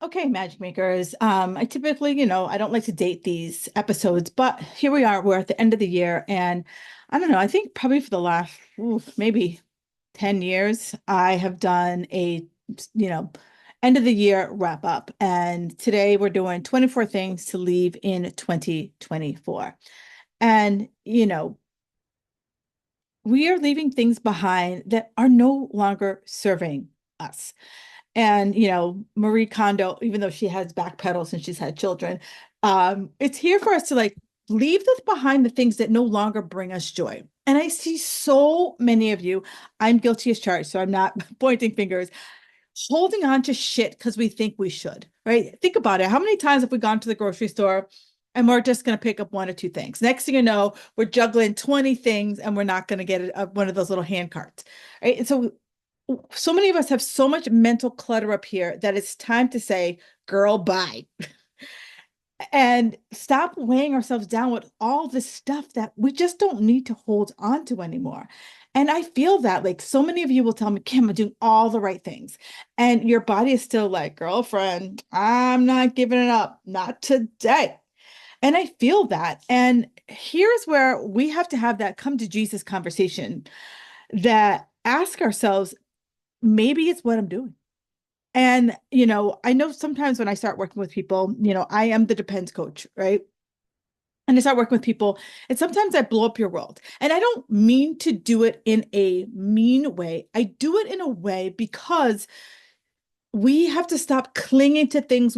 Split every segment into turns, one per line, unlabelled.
Okay, magic makers. I typically, I don't like to date these episodes, but here we are. We're at the end of the year, and I don't know. I think probably for the last maybe 10 years, I have done a, you know, end of the year wrap up. And today we're doing 24 things to leave in 2024. And, we are leaving things behind that are no longer serving us. And, Marie Kondo, even though she has backpedaled since she's had children, it's here for us to like leave this behind, the things that no longer bring us joy. And I see so many of you, I'm guilty as charged, so I'm not pointing fingers, holding on to shit because we think we should, right? Think about it. How many times have we gone to the grocery store and we're just going to pick up one or two things? Next thing you know, we're juggling 20 things and we're not going to get one of those little hand carts, right? And so many of us have so much mental clutter up here that it's time to say, girl, bye. And stop weighing ourselves down with all this stuff that we just don't need to hold on to anymore. And I feel that like so many of you will tell me, Kim, I'm doing all the right things. And your body is still like, girlfriend, I'm not giving it up, not today. And I feel that. And here's where we have to have that come to Jesus conversation that ask ourselves, maybe it's what I'm doing. And, I know sometimes when I start working with people, I am the depends coach, right? And I start working with people, and sometimes I blow up your world. And I don't mean to do it in a mean way. I do it in a way because we have to stop clinging to things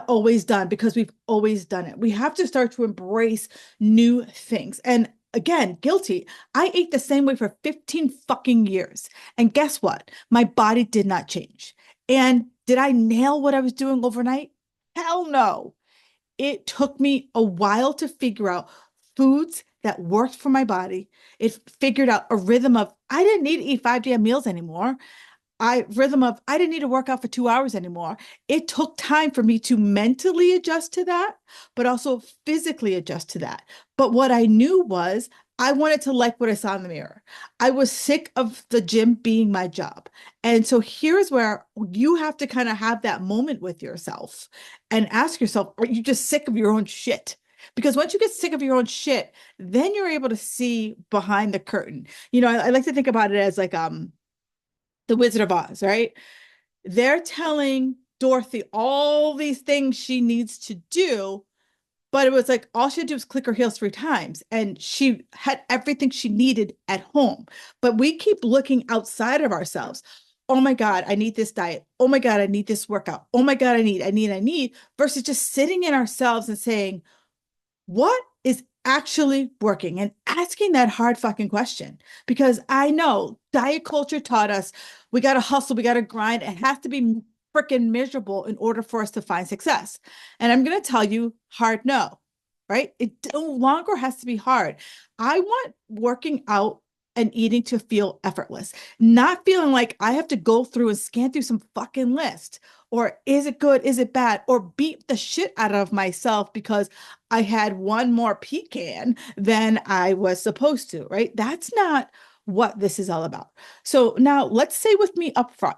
always done because we've always done it. We have to start to embrace new things. And again, guilty. I ate the same way for 15 fucking years. And guess what? My body did not change. And did I nail what I was doing overnight? Hell no. It took me a while to figure out foods that worked for my body. It figured out a rhythm of I didn't need to eat 5 damn meals anymore. I didn't need to work out for 2 hours anymore. It took time for me to mentally adjust to that, but also physically adjust to that. But what I knew was I wanted to like what I saw in the mirror. I was sick of the gym being my job. And so here's where you have to kind of have that moment with yourself and ask yourself, are you just sick of your own shit? Because once you get sick of your own shit, then you're able to see behind the curtain. I like to think about it as like the Wizard of Oz, right? They're telling Dorothy all these things she needs to do, but it was like all she had to do was click her heels 3 times and she had everything she needed at home. But we keep looking outside of ourselves. Oh my God, I need this diet. Oh my God, I need this workout. Oh my God, I need, versus just sitting in ourselves and saying, what is actually working and asking that hard fucking question because I know diet culture taught us we got to hustle, we got to grind. It has to be freaking miserable in order for us to find success. And I'm going to tell you hard no, right? It no longer has to be hard. I want working out and eating to feel effortless, not feeling like I have to go through and scan through some fucking list. Or is it good? Is it bad? Or beat the shit out of myself because I had one more pecan than I was supposed to, right? That's not what this is all about. So now let's say with me up front,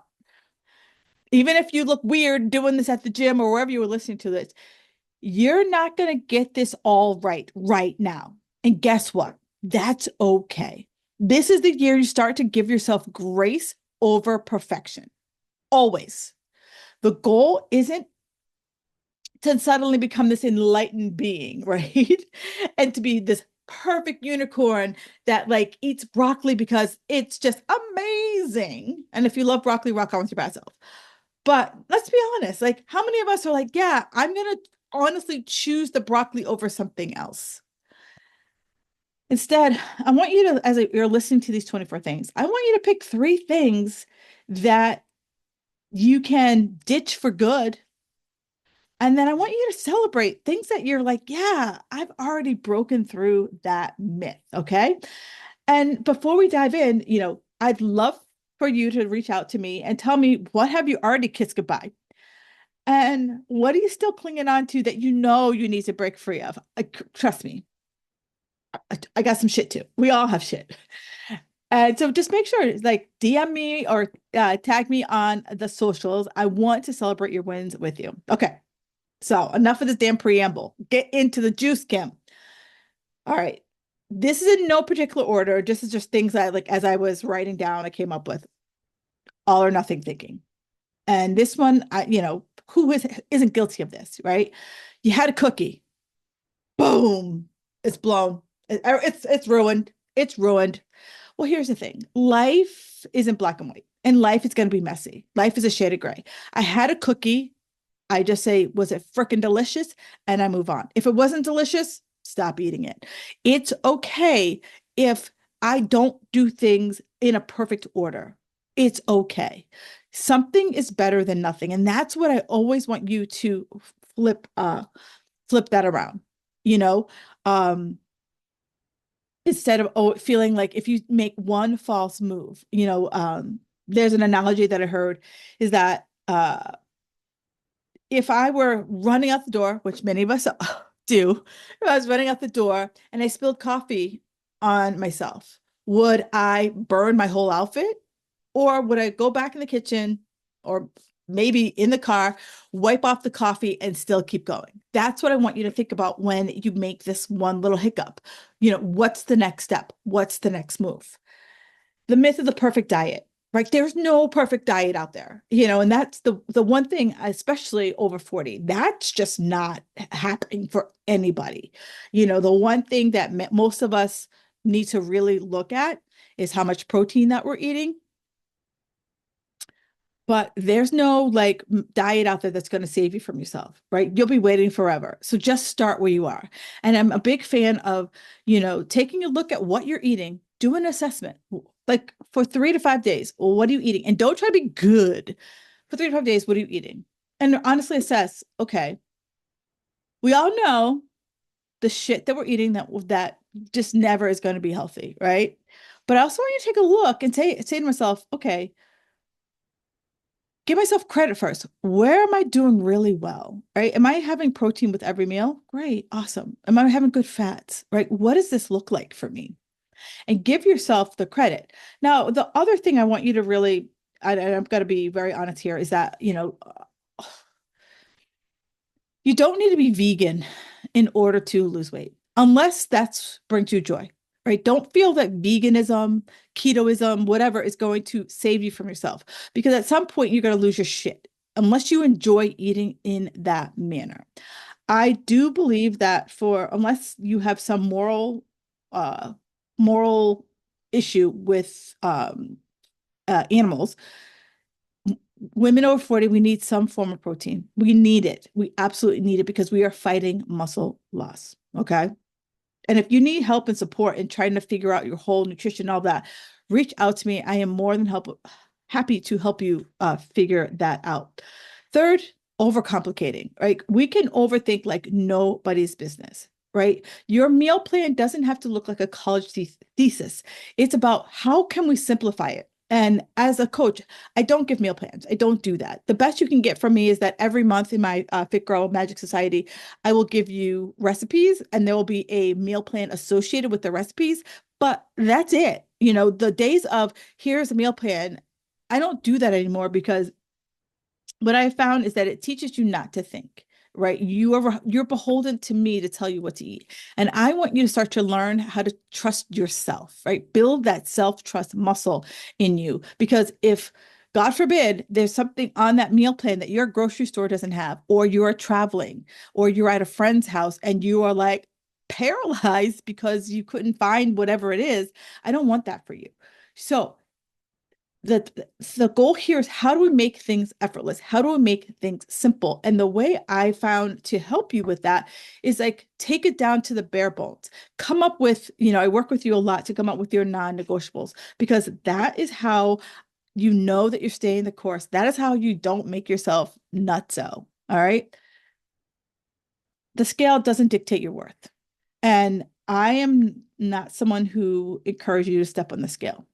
even if you look weird doing this at the gym or wherever you were listening to this, you're not going to get this all right now. And guess what? That's okay. This is the year you start to give yourself grace over perfection. Always. The goal isn't to suddenly become this enlightened being, right? And to be this perfect unicorn that like eats broccoli because it's just amazing. And if you love broccoli, rock on with your bad self. But let's be honest, like how many of us are like, yeah, I'm gonna honestly choose the broccoli over something else. Instead, I want you to, as you're listening to these 24 things, I want you to pick 3 things that you can ditch for good. And then I want you to celebrate things that you're like, yeah, I've already broken through that myth. Okay. And before we dive in, I'd love for you to reach out to me and tell me what have you already kissed goodbye? And what are you still clinging on to that you need to break free of? Trust me, I got some shit too. We all have shit. And so just make sure, like, DM me or tag me on the socials. I want to celebrate your wins with you. Okay. So enough of this damn preamble. Get into the juice, Kim. All right. This is in no particular order. This is just things I like as I was writing down, I came up with all or nothing thinking. And this one, who isn't guilty of this, right? You had a cookie. Boom. It's blown. It's ruined. It's ruined. Well, here's the thing. Life isn't black and white, and life is going to be messy. Life is a shade of gray. I had a cookie. I just say, was it freaking delicious? And I move on. If it wasn't delicious, stop eating it. It's okay if I don't do things in a perfect order. It's okay. Something is better than nothing. And that's what I always want you to flip flip that around. You know, um, instead of feeling like if you make one false move, there's an analogy that I heard is that if I were running out the door, which many of us do, if I was running out the door and I spilled coffee on myself, would I burn my whole outfit? Or would I go back in the kitchen or maybe in the car, wipe off the coffee and still keep going? That's what I want you to think about when you make this one little hiccup. What's the next step? What's the next move? The myth of the perfect diet, right? There's no perfect diet out there, and that's the one thing, especially over 40, that's just not happening for anybody. The one thing that most of us need to really look at is how much protein that we're eating. But there's no like diet out there that's going to save you from yourself, right? You'll be waiting forever. So just start where you are. And I'm a big fan of, taking a look at what you're eating, do an assessment. Like for 3 to 5 days, well, what are you eating? And don't try to be good. For 3 to 5 days, what are you eating? And honestly assess, okay, we all know the shit that we're eating that just never is going to be healthy, right? But I also want you to take a look and say to myself, okay, give myself credit first. Where am I doing really well? Right? Am I having protein with every meal? Great, awesome. Am I having good fats? Right? What does this look like for me? And give yourself the credit. Now, the other thing I want you to really, and I'm going to be very honest here, is that, you don't need to be vegan in order to lose weight, unless that's brings you joy, right? Don't feel that veganism, ketoism, whatever is going to save you from yourself, because at some point you're going to lose your shit unless you enjoy eating in that manner. I do believe that unless you have some uh, moral issue with animals, women over 40, we need some form of protein. We need it. We absolutely need it because we are fighting muscle loss. Okay. And if you need help and support in trying to figure out your whole nutrition, all that, reach out to me. I am more than happy to help you figure that out. Third, overcomplicating, right? We can overthink like nobody's business, right? Your meal plan doesn't have to look like a college thesis. It's about how can we simplify it? And as a coach, I don't give meal plans. I don't do that. The best you can get from me is that every month in my Fit Girl Magic Society, I will give you recipes and there will be a meal plan associated with the recipes, but that's it. The days of here's a meal plan, I don't do that anymore because what I found is that it teaches you not to think, right? You're beholden to me to tell you what to eat. And I want you to start to learn how to trust yourself, right? Build that self-trust muscle in you. Because if God forbid, there's something on that meal plan that your grocery store doesn't have, or you're traveling, or you're at a friend's house and you are like paralyzed because you couldn't find whatever it is, I don't want that for you. So the goal here is, how do we make things effortless? How do we make things simple? And the way I found to help you with that is like take it down to the bare bones. Come up with, I work with you a lot to come up with your non-negotiables, because that is how you know that you're staying the course. That is how you don't make yourself nutso. All right. The scale doesn't dictate your worth. And I am not someone who encourages you to step on the scale.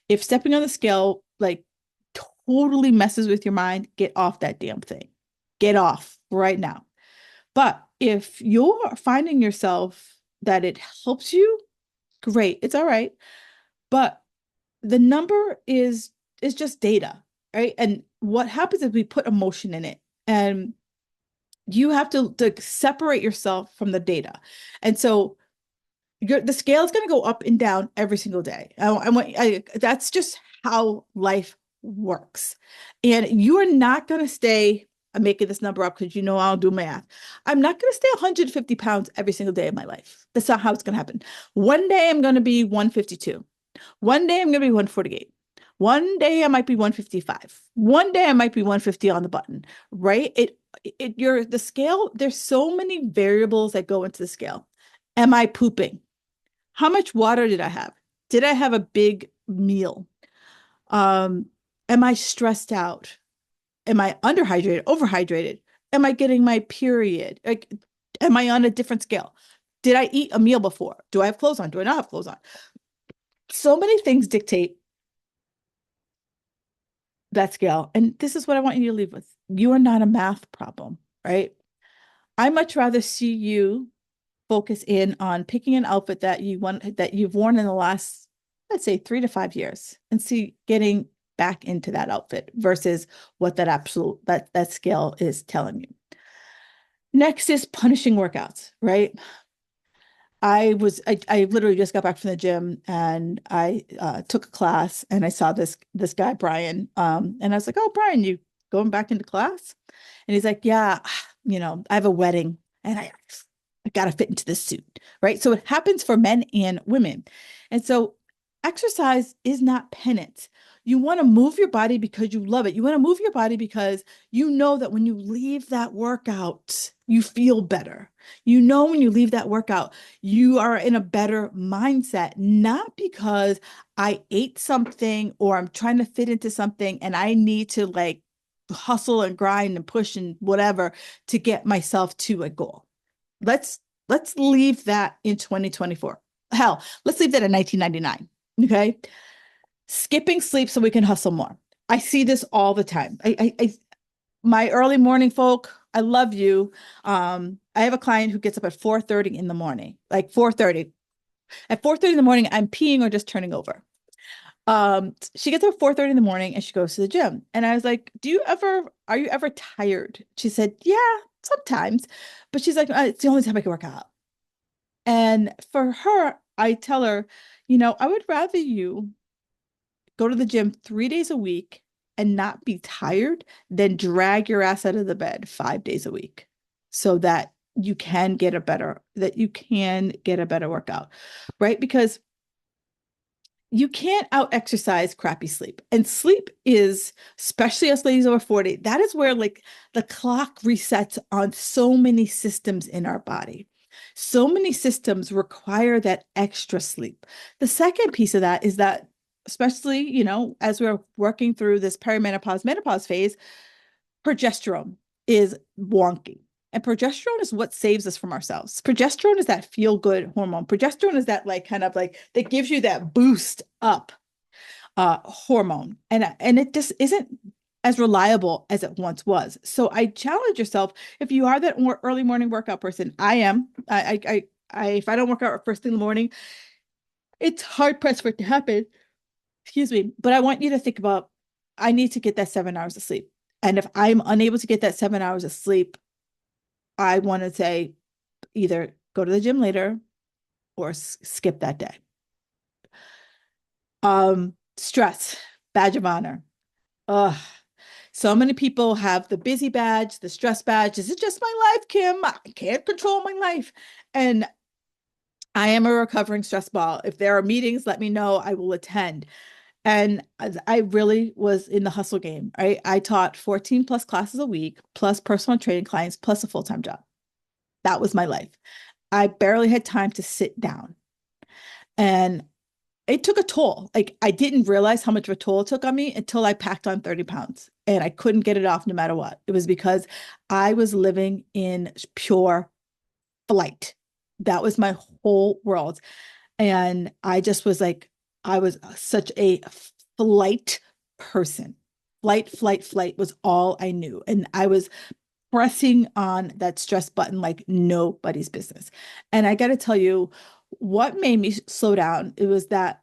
If stepping on the scale like totally messes with your mind, get off that damn thing. Get off right now. But if you're finding yourself that it helps you, great, it's all right. But the number is just data, right? And what happens is we put emotion in it, and you have to separate yourself from the data. And so the scale is going to go up and down every single day. That's just how life works. And you are not going to stay, I'm making this number up because you know I'll do math. I'm not going to stay 150 pounds every single day of my life. That's not how it's going to happen. One day I'm going to be 152. One day I'm going to be 148. One day I might be 155. One day I might be 150 on the button, right? You're the scale, there's so many variables that go into the scale. Am I pooping? How much water did I have? Did I have a big meal? Um, am I stressed out? Am I underhydrated, overhydrated? Am I getting my period? Like, am I on a different scale? Did I eat a meal before? Do I have clothes on? Do I not have clothes on? So many things dictate that scale. And this is what I want you to leave with. You are not a math problem, right? I much rather see you focus in on picking an outfit that you've worn in the last, let's say, 3 to 5 years, and see getting back into that outfit versus what that scale is telling you. Next is punishing workouts, right? I literally just got back from the gym, and I took a class, and I saw this guy, Brian. And I was like, "Oh, Brian, you going back into class?" And he's like, "Yeah, I have a wedding, and I got to fit into this suit." Right. So it happens for men and women. And so exercise is not penance. You want to move your body because you love it. You want to move your body because you know that when you leave that workout, you feel better. You know, when you leave that workout, you are in a better mindset, not because I ate something or I'm trying to fit into something and I need to like hustle and grind and push and whatever to get myself to a goal. Let's let's leave that in 2024. Hell, let's leave that in 1999. Okay. Skipping sleep so we can hustle more. I see this all the time. My early morning folk, I love you. I have a client who gets up at 4:30 in the morning, like 4:30. At 4:30 in the morning, I'm peeing or just turning over. She gets up at 4:30 in the morning and she goes to the gym. And I was like, are you ever tired? She said, yeah, sometimes. But she's like, it's the only time I can work out. And for her, I tell her, I would rather you go to the gym 3 days a week and not be tired than drag your ass out of the bed 5 days a week so that you can get a better workout, right? Because you can't out exercise crappy sleep. And sleep is, especially us ladies over 40, that is where like the clock resets on so many systems in our body. So many systems require that extra sleep. The second piece of that is that, especially, as we're working through this perimenopause, menopause phase, progesterone is wonky. And progesterone is what saves us from ourselves. Progesterone is that feel good hormone. Progesterone is that like kind of like that gives you that boost up hormone. And it just isn't as reliable as it once was. So I challenge yourself, if you are that more early morning workout person, I am. If I don't work out first thing in the morning, it's hard pressed for it to happen. Excuse me. But I want you to think about, I need to get that 7 hours of sleep. And if I'm unable to get that 7 hours of sleep, I want to say either go to the gym later or skip that day. Stress, badge of honor. Ugh. So many people have the busy badge, the stress badge. This is just my life, Kim. I can't control my life. And I am a recovering stress ball. If there are meetings, let me know. I will attend. And I really was in the hustle game, right? I taught 14 plus classes a week, plus personal training clients, plus a full-time job. That was my life. I barely had time to sit down. And it took a toll. Like I didn't realize how much of a toll it took on me until I packed on 30 pounds and I couldn't get it off no matter what. It was because I was living in pure flight. That was my whole world. And I just was like, I was such a flight person. Flight was all I knew. And I was pressing on that stress button like nobody's business. And I got to tell you, what made me slow down, it was that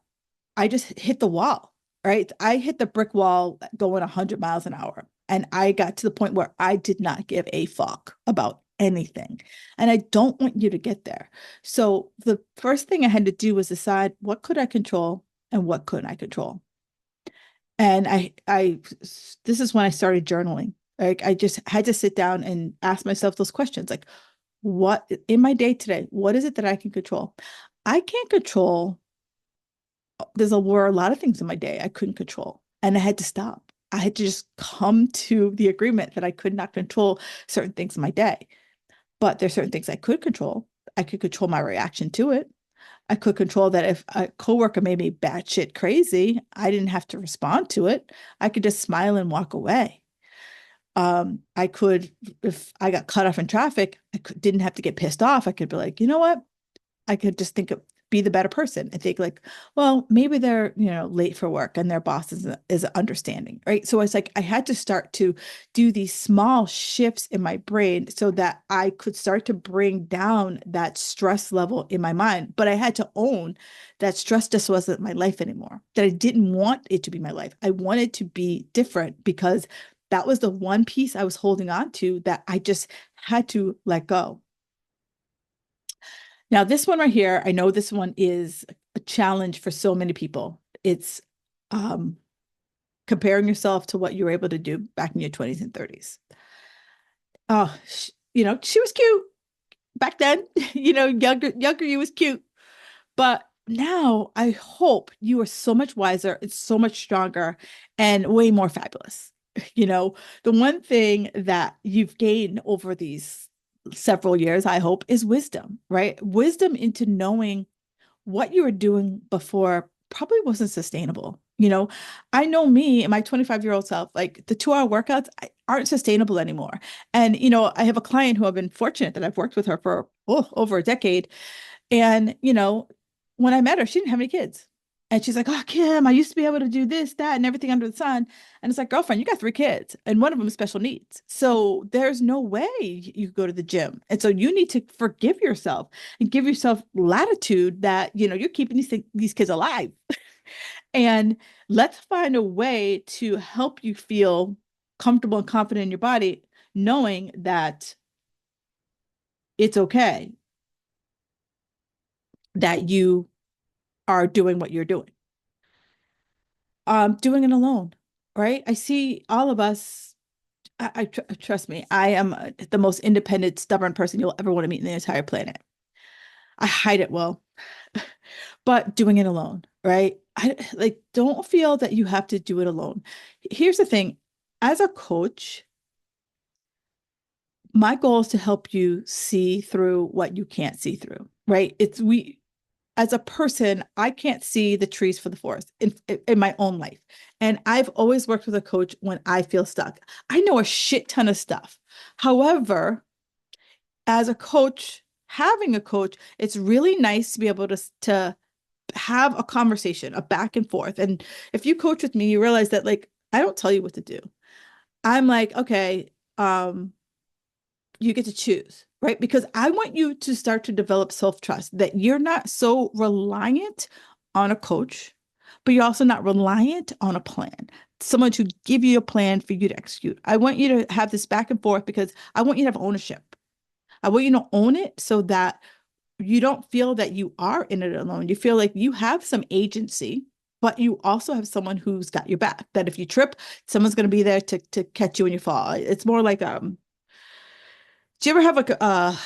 I just hit the wall. right? I hit the brick wall going 100 miles an hour. And I got to the point where I did not give a fuck about anything. And I don't want you to get there. So the first thing I had to do was decide what could I control and what couldn't I control. And this is when I started journaling. Like I just had to sit down and ask myself those questions. Like, what in my day today, what is it that I can control? I can't control were a lot of things in my day I couldn't control, and I had to stop. I had to just come to the agreement that I could not control certain things in my day, but there's certain things I could control. I could control my reaction to it. I could control that if a coworker made me batshit crazy, I didn't have to respond to it. I could just smile and walk away. I could, if I got cut off in traffic, didn't have to get pissed off. I could be like, you know what? I could just think of be the better person and think like, well, maybe they're, late for work and their boss is understanding, right? So it's like I had to start to do these small shifts in my brain so that I could start to bring down that stress level in my mind. But I had to own that stress just wasn't my life anymore, that I didn't want it to be my life. I wanted to be different because that was the one piece I was holding on to that I just had to let go. Now, this one right here, I know this one is a challenge for so many people. It's um, comparing yourself to what you were able to do back in your 20s and 30s. Oh, she was cute back then. Younger you was cute. But now I hope you are so much wiser, it's so much stronger and way more fabulous. You know, the one thing that you've gained over these several years, I hope, is wisdom, right? Wisdom into knowing what you were doing before probably wasn't sustainable. I know me and my 25-year-old self, like the 2-hour workouts aren't sustainable anymore. And, I have a client who I've been fortunate that I've worked with her for over a decade. And, when I met her, she didn't have any kids. And she's like, oh, Kim, I used to be able to do this, that, and everything under the sun. And it's like, girlfriend, you got 3 kids, and one of them is special needs. So there's no way you go to the gym. And so you need to forgive yourself and give yourself latitude that, you're keeping these kids alive. And let's find a way to help you feel comfortable and confident in your body, knowing that it's okay that you are doing what you're doing. Doing it alone, right? I see all of us. Trust me, I am the most independent, stubborn person you'll ever want to meet in the entire planet. I hide it well, but doing it alone, right? I like don't feel that you have to do it alone. Here's the thing, as a coach, my goal is to help you see through what you can't see through, right? It's we as a person, I can't see the trees for the forest in my own life. And I've always worked with a coach when I feel stuck. I know a shit ton of stuff. However, as a coach, having a coach, it's really nice to be able to have a conversation, a back and forth. And if you coach with me, you realize that like I don't tell you what to do. I'm like, okay, you get to choose, right? Because I want you to start to develop self-trust that you're not so reliant on a coach, but you're also not reliant on a plan. Someone to give you a plan for you to execute. I want you to have this back and forth because I want you to have ownership. I want you to own it so that you don't feel that you are in it alone. You feel like you have some agency, but you also have someone who's got your back. That if you trip, someone's going to be there to catch you when you fall. It's more like do you ever have a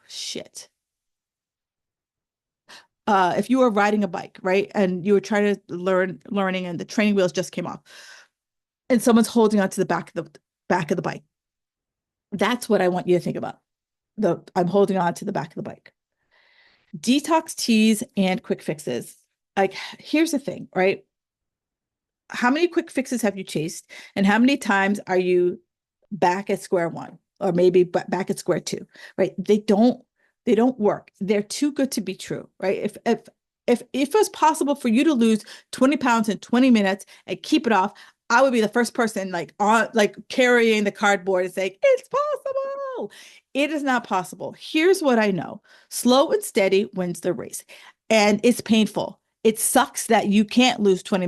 shit? If you were riding a bike, right, and you were trying to learning, and the training wheels just came off, and someone's holding onto the back of the bike. That's what I want you to think about. I'm holding on to the back of the bike. Detox teas and quick fixes. Like, here's the thing, right? How many quick fixes have you chased, and how many times are you back at square one, or maybe back at square two, right? They don't work. They're too good to be true, right? If it's possible for you to lose 20 pounds in 20 minutes and keep it off, I would be the first person like on like carrying the cardboard and saying, it's possible. It is not possible. Here's what I know. Slow and steady wins the race. And it's painful. It sucks that you can't lose 20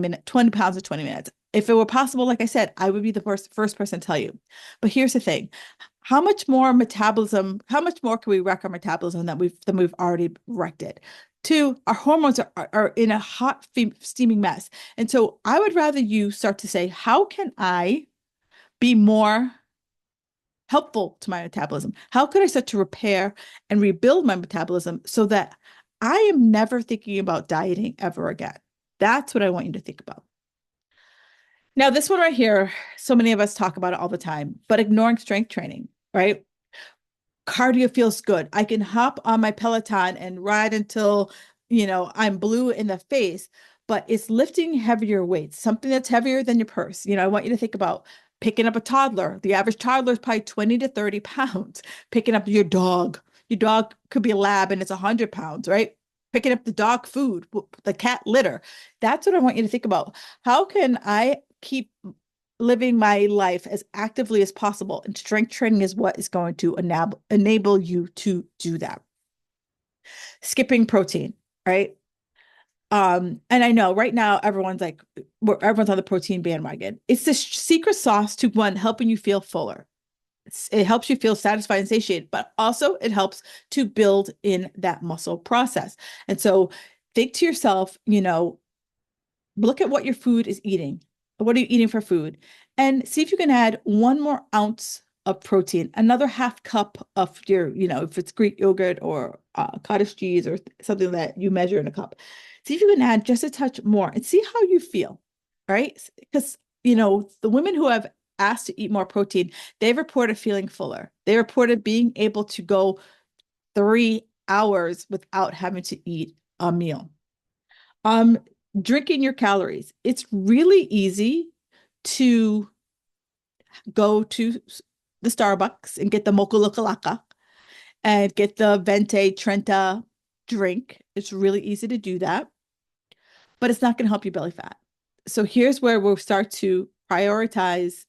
pounds in 20 minutes. If it were possible, like I said, I would be the first person to tell you. But here's the thing. How much more can we wreck our metabolism than we've already wrecked it? Two, our hormones are in a hot, steaming mess. And so I would rather you start to say, how can I be more helpful to my metabolism? How could I start to repair and rebuild my metabolism so that I am never thinking about dieting ever again? That's what I want you to think about. Now, this one right here, so many of us talk about it all the time, but ignoring strength training, right? Cardio feels good. I can hop on my Peloton and ride until, I'm blue in the face, but it's lifting heavier weights, something that's heavier than your purse. I want you to think about picking up a toddler. The average toddler is probably 20 to 30 pounds. Picking up your dog. Your dog could be a lab and it's 100 pounds, right? Picking up the dog food, the cat litter. That's what I want you to think about. How can I keep living my life as actively as possible? And strength training is what is going to enable you to do that. Skipping protein, right? And I know right now everyone's on the protein bandwagon. It's the secret sauce to one helping you feel fuller. It helps you feel satisfied and satiated, but also it helps to build in that muscle process. And so think to yourself, look at what your food is eating. What are you eating for food? And see if you can add 1 more ounce of protein, another half cup of if it's Greek yogurt or cottage cheese or something that you measure in a cup. See if you can add just a touch more and see how you feel, right? Because, the women who have asked to eat more protein, they reported feeling fuller. They reported being able to go 3 hours without having to eat a meal. Um, Drinking your calories. It's really easy to go to the Starbucks and get the Mocha Loca Laca and get the Venti Trenta drink. It's really easy to do that, but it's not going to help your belly fat. So here's where we'll start to prioritize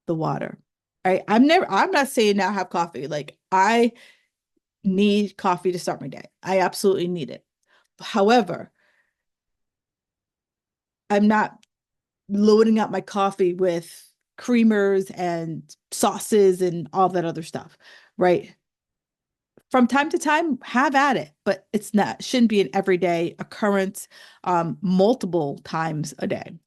the water. Right? I'm not saying now have coffee. Like I need coffee to start my day. I absolutely need it. However, I'm not loading up my coffee with creamers and sauces and all that other stuff, right? From time to time, have at it, but shouldn't be an everyday occurrence, multiple times a day.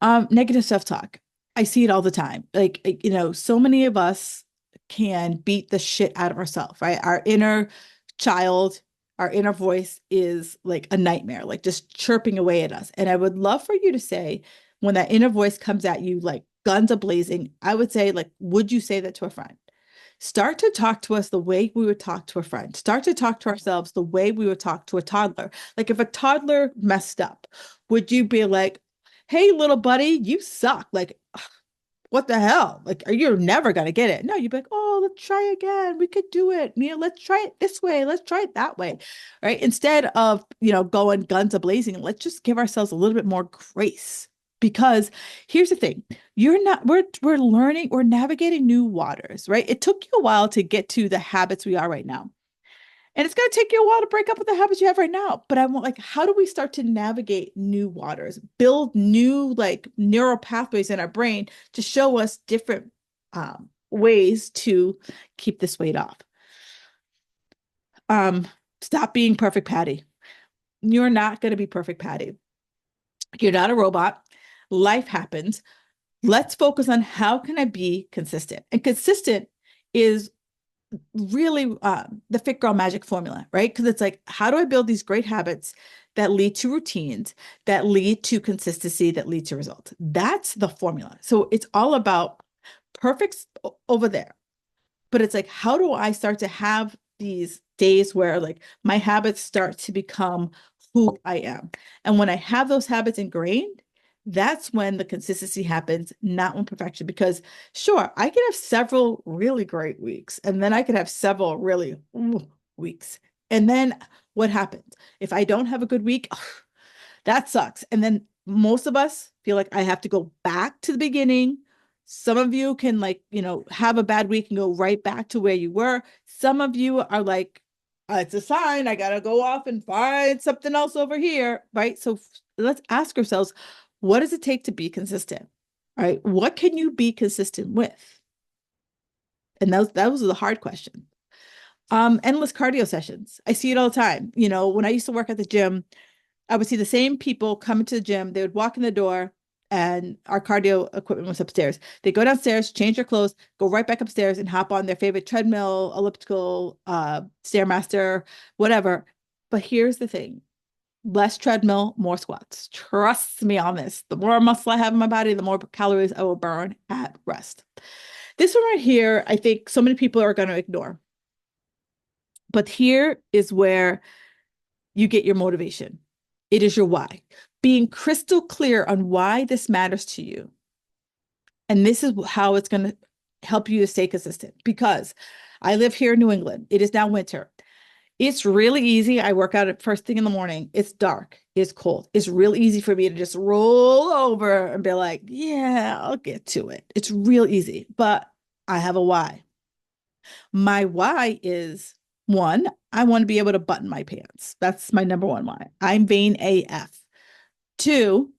Negative self-talk. I see it all the time. Like, so many of us can beat the shit out of ourselves, right? Our inner child, our inner voice is like a nightmare, like just chirping away at us. And I would love for you to say, when that inner voice comes at you, like guns a blazing, I would say, like, would you say that to a friend? Start to talk to us the way we would talk to a friend. Start to talk to ourselves the way we would talk to a toddler. Like if a toddler messed up, would you be like, hey, little buddy, you suck. Like, what the hell? Like, you're never going to get it. No, you'd be like, oh, let's try again. We could do it. Let's try it this way. Let's try it that way. Right. Instead of, going guns a blazing, let's just give ourselves a little bit more grace. Because here's the thing, we're learning, we're navigating new waters, right? It took you a while to get to the habits we are right now. And it's going to take you a while to break up with the habits you have right now. But I want, like, how do we start to navigate new waters, build new, like, neural pathways in our brain to show us different ways to keep this weight off? Stop being perfect, Patty. You're not going to be perfect, Patty. You're not a robot. Life happens. Let's focus on how can I be consistent? And consistent is really the Fit Girl magic formula, right? Because it's like, how do I build these great habits that lead to routines, that lead to consistency, that lead to results? That's the formula. So it's all about perfect over there. But it's like, how do I start to have these days where like my habits start to become who I am? And when I have those habits ingrained, that's when the consistency happens, not when perfection. Because sure, I can have several really great weeks, and then I could have several really weeks. And then what happens? If I don't have a good week, that sucks. And then most of us feel like I have to go back to the beginning. Some of you can, like, have a bad week and go right back to where you were. Some of you are like, It's a sign. I gotta go off and find something else over here, right? So let's ask ourselves, what does it take to be consistent? Right? What can you be consistent with? And those are the hard questions. Endless cardio sessions. I see it all the time. When I used to work at the gym, I would see the same people come into the gym. They would walk in the door and our cardio equipment was upstairs. They go downstairs, change their clothes, go right back upstairs and hop on their favorite treadmill, elliptical, Stairmaster, whatever. But here's the thing. Less treadmill, more squats. Trust me on this. The more muscle I have in my body, the more calories I will burn at rest. This one right here, I think so many people are going to ignore. But here is where you get your motivation. It is your why. Being crystal clear on why this matters to you. And this is how it's going to help you to stay consistent because I live here in New England. It is now winter. It's really easy. I work out at first thing in the morning. It's dark. It's cold. It's real easy for me to just roll over and be like, yeah, I'll get to it. It's real easy. But I have a why. My why is one, I want to be able to button my pants. That's my number one why. I'm vain AF. Two,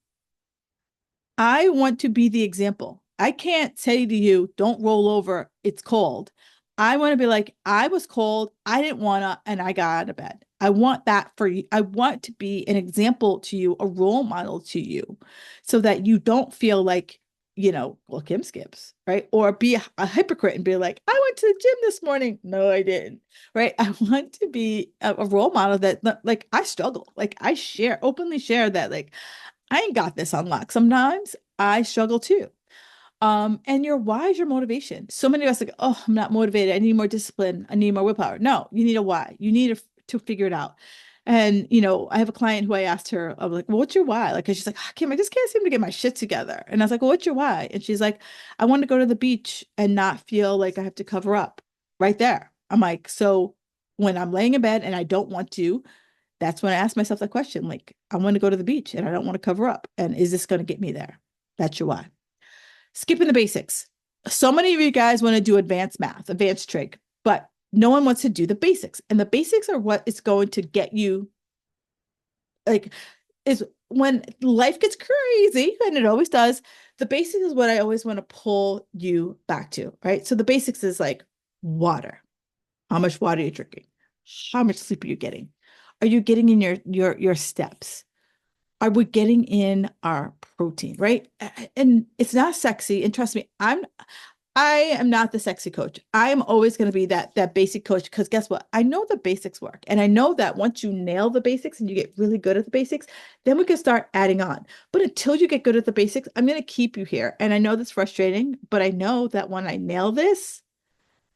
I want to be the example. I can't say to you, don't roll over, it's cold. I want to be like, I was cold, I didn't want to, and I got out of bed. I want that for you. I want to be an example to you, a role model to you, so that you don't feel like, well, Kim skips, right? Or be a hypocrite and be like, I went to the gym this morning. No, I didn't, right? I want to be a role model that, like, I struggle. Like, I openly share that, like, I ain't got this on lock. Sometimes I struggle too. And your why is your motivation. So many of us are like, oh, I'm not motivated. I need more discipline. I need more willpower. No, you need a why. You need to figure it out. And I have a client who I asked her, I was like, well, what's your why? Like, 'cause she's like, oh, Kim, I just can't seem to get my shit together. And I was like, well, what's your why? And she's like, I want to go to the beach and not feel like I have to cover up right there. I'm like, so when I'm laying in bed and I don't want to, that's when I ask myself that question. Like, I want to go to the beach and I don't want to cover up. And is this going to get me there? That's your why. Skipping the basics. So many of you guys want to do advanced math, advanced trig, but no one wants to do the basics. And the basics are what is going to get you, like, is when life gets crazy, and it always does, the basics is what I always want to pull you back to, right? So the basics is like water. How much water are you drinking? How much sleep are you getting? Are you getting in your steps? Are we getting in our protein, right? And it's not sexy. And trust me, I am not the sexy coach. I am always going to be that basic coach because guess what? I know the basics work. And I know that once you nail the basics and you get really good at the basics, then we can start adding on. But until you get good at the basics, I'm going to keep you here. And I know that's frustrating, but I know that when I nail this,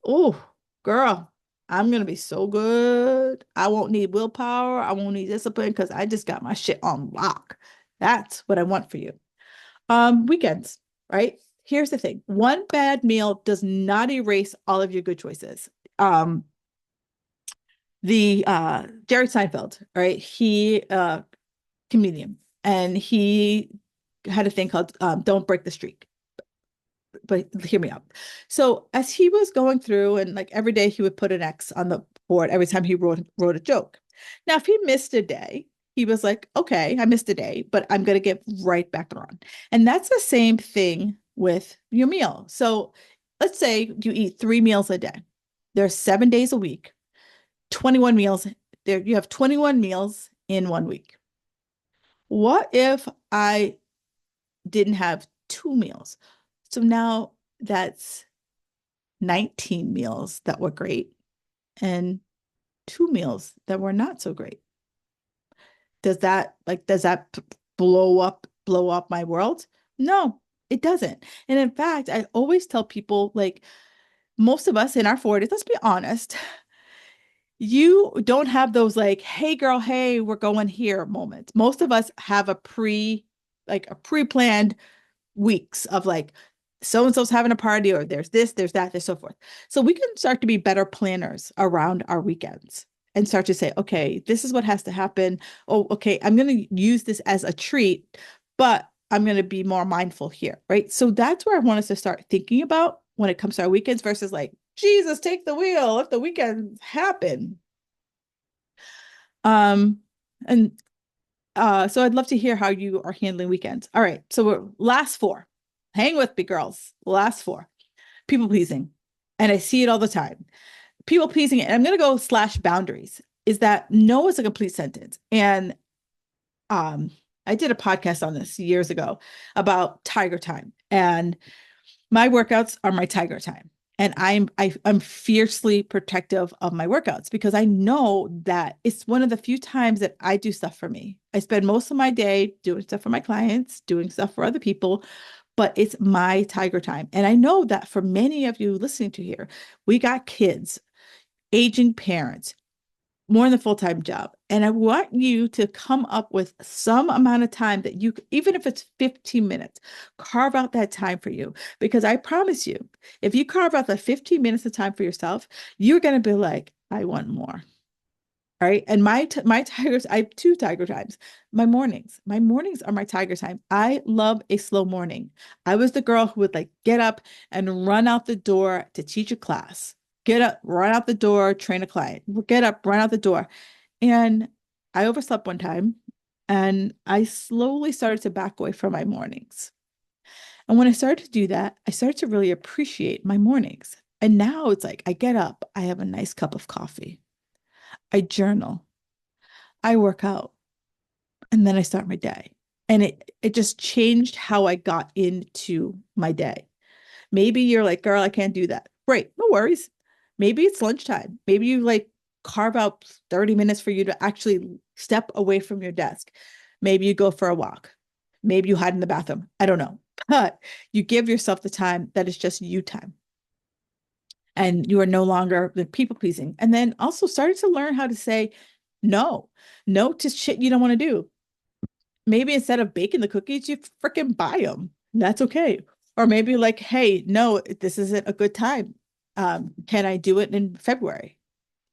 oh, girl, I'm gonna be so good. I won't need willpower. I won't need discipline because I just got my shit on lock. That's what I want for you. Weekends, right? Here's the thing. One bad meal does not erase all of your good choices. The Jerry Seinfeld, right? He comedian and he had a thing called Don't Break the Streak, but hear me out. So as he was going through and like every day he would put an X on the board every time he wrote a joke. Now, if he missed a day, he was like, okay, I missed a day, but I'm going to get right back on. And that's the same thing with your meal. So let's say you eat 3 meals a day. There's 7 days a week, 21 meals. There you have 21 meals in 1 week. What if I didn't have 2 meals? So now that's 19 meals that were great and 2 meals that were not so great. Does that blow up my world? No, it doesn't. And in fact, I always tell people like most of us in our 40s, let's be honest, you don't have those like, hey girl, hey, we're going here moments. Most of us have a pre-planned weeks of like so and so's having a party, or there's this, there's that, there's so forth. So we can start to be better planners around our weekends and start to say, okay, this is what has to happen. Oh, okay, I'm going to use this as a treat, but I'm going to be more mindful here, right? So that's where I want us to start thinking about when it comes to our weekends versus like, Jesus, take the wheel if the weekends happen. Um, and so I'd love to hear how you are handling weekends. All right. So we're last four. Hang with me, girls. Last four. People pleasing. And I see it all the time. People pleasing, and I'm gonna go slash boundaries, is that no is a complete sentence. And um I did a podcast on this years ago about tiger time. And my workouts are my tiger time. And I'm fiercely protective of my workouts because I know that it's one of the few times that I do stuff for me. I spend most of my day doing stuff for my clients, doing stuff for other people, but it's my tiger time. And I know that for many of you listening to here, we got kids, aging parents, more than a full-time job. And I want you to come up with some amount of time that you, even if it's 15 minutes, carve out that time for you. Because I promise you, if you carve out the 15 minutes of time for yourself, you're going to be like, I want more. All right. And my tigers, I have two tiger times. My mornings are my tiger time. I love a slow morning. I was the girl who would like get up and run out the door to teach a class. Get up, run out the door, train a client. Get up, run out the door. And I overslept one time and I slowly started to back away from my mornings. And when I started to do that, I started to really appreciate my mornings. And now it's like I get up, I have a nice cup of coffee. I journal, I work out, and then I start my day. And it just changed how I got into my day. Maybe you're like, girl, I can't do that. Great, no worries. Maybe it's lunchtime. Maybe you like carve out 30 minutes for you to actually step away from your desk. Maybe you go for a walk. Maybe you hide in the bathroom. I don't know. But you give yourself the time that is just you time. And you are no longer the people pleasing. And then also started to learn how to say no, no to shit you don't want to do. Maybe instead of baking the cookies, you freaking buy them. That's okay. Or maybe like, hey, no, this isn't a good time. Can I do it in February?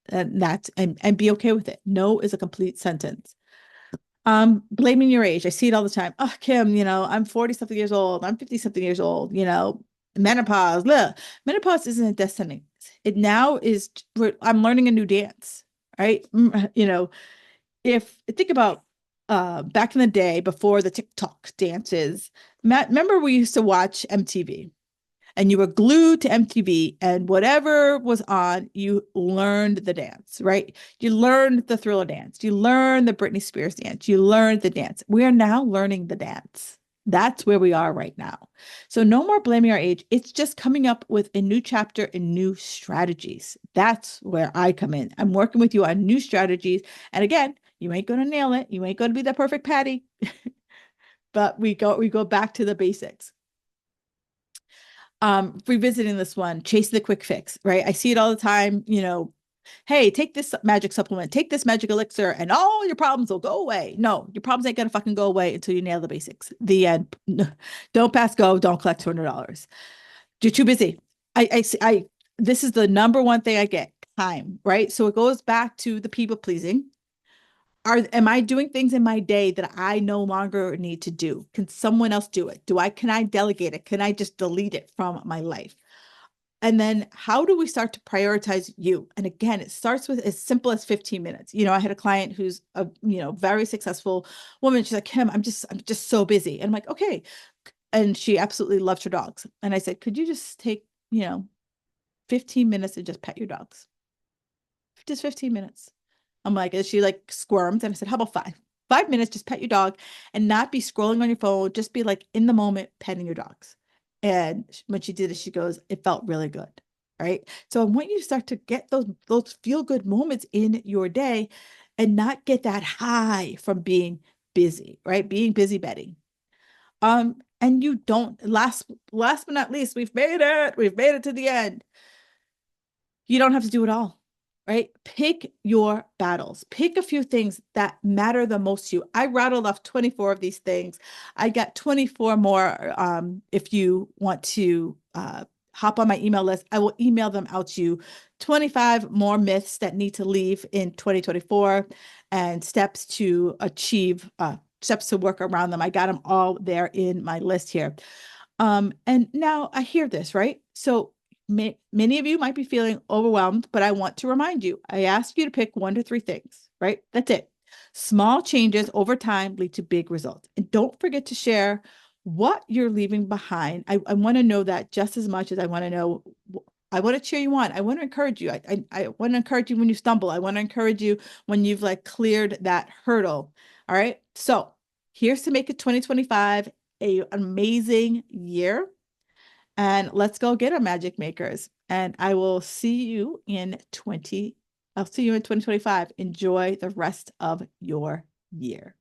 And be okay with it. No is a complete sentence. Blaming your age. I see it all the time. Oh, Kim, I'm 40 something years old. I'm 50 something years old, menopause. Look, menopause isn't a destiny. It now is, I'm learning a new dance, right? If think about back in the day before the TikTok dances, Matt, remember we used to watch MTV and you were glued to MTV and whatever was on, you learned the dance, right? You learned the Thriller dance. You learned the Britney Spears dance. You learned the dance. We are now learning the dance. That's where we are right now. So no more blaming our age. It's just coming up with a new chapter and new strategies. That's where I come in. I'm working with you on new strategies. And again, you ain't going to nail it. You ain't going to be the perfect Patty, but we go back to the basics. Revisiting this one, chase the quick fix, right? I see it all the time, hey, take this magic supplement, take this magic elixir, and all your problems will go away. No, your problems ain't gonna fucking go away until you nail the basics. The end. Don't pass go, don't collect $200. You're too busy. I this is the number one thing I get, time, right? So it goes back to the people pleasing. Am I doing things in my day that I no longer need to do? Can someone else do it? Can I delegate it? Can I just delete it from my life? And then how do we start to prioritize you? And again, it starts with as simple as 15 minutes. I had a client who's a, very successful woman. She's like, Kim, I'm just so busy. And I'm like, okay. And she absolutely loved her dogs. And I said, could you just take, 15 minutes and just pet your dogs? Just 15 minutes. I'm like, and she like squirmed. And I said, how about five? 5 minutes, just pet your dog and not be scrolling on your phone. Just be like in the moment petting your dogs. And when she did it, she goes, it felt really good. Right. So I want you to start to get those feel good moments in your day and not get that high from being busy, right? Being busy Betty. And you don't last but not least, we've made it. We've made it to the end. You don't have to do it all, right? Pick your battles. Pick a few things that matter the most to you. I rattled off 24 of these things. I got 24 more. If you want to hop on my email list, I will email them out to you. 25 more myths that need to leave in 2024 and steps to achieve, steps to work around them. I got them all there in my list here. And now I hear this, right? So Many of you might be feeling overwhelmed, but I want to remind you, I asked you to pick 1 to 3 things, right? That's it. Small changes over time lead to big results. And don't forget to share what you're leaving behind. I want to know that just as much as I want to know. I want to cheer you on. I want to encourage you. I want to encourage you when you stumble. I want to encourage you when you've like cleared that hurdle. All right. So here's to make it 2025 an amazing year. And let's go get our magic makers. And I will see you in 20. I'll see you in 2025. Enjoy the rest of your year.